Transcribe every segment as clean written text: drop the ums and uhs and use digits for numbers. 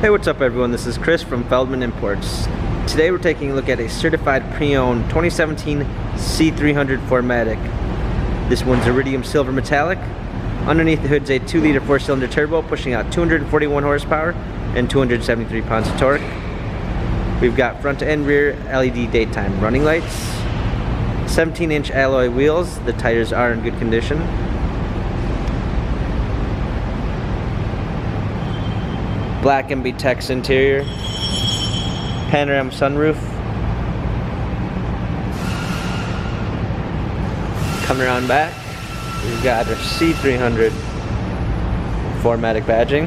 Hey, what's up everyone? This is Chris from Feldmann Imports. Today we're taking a look at a certified pre-owned 2017 C300 4MATIC. This one's iridium silver metallic. Underneath the hood's a 2-liter 4-cylinder turbo pushing out 241 horsepower and 273 pounds of torque. We've got front and rear LED daytime running lights, 17-inch alloy wheels. The tires are in good condition. Black MB-Tex interior, panoramic sunroof. Coming around back, we've got our C300 4MATIC badging.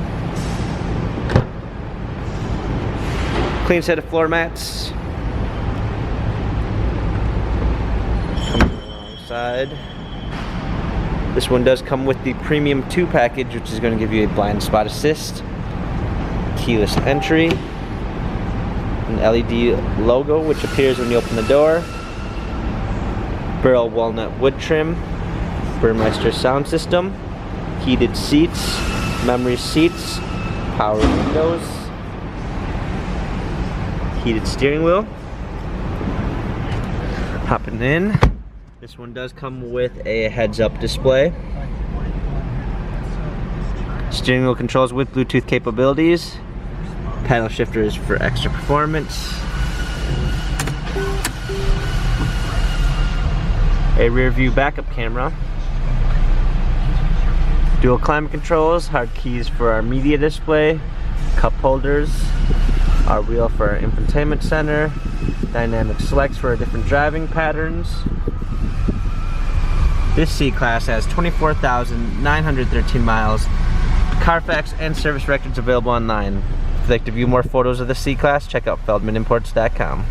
Clean set of floor mats. Coming alongside. This one does come with the Premium 2 package, which is going to give you a blind spot assist, keyless entry, an LED logo which appears when you open the door, burl walnut wood trim, Burmeister sound system, heated seats, memory seats, power windows, heated steering wheel. Hopping in, this one does come with a heads-up display. Steering wheel controls with Bluetooth capabilities. Paddle shifters for extra performance. A rear view backup camera. Dual climate controls, hard keys for our media display, cup holders, our wheel for our infotainment center, dynamic selects for our different driving patterns. This C-Class has 24,913 miles. Carfax and service records available online. If you'd like to view more photos of the C-Class, check out feldmanimports.com.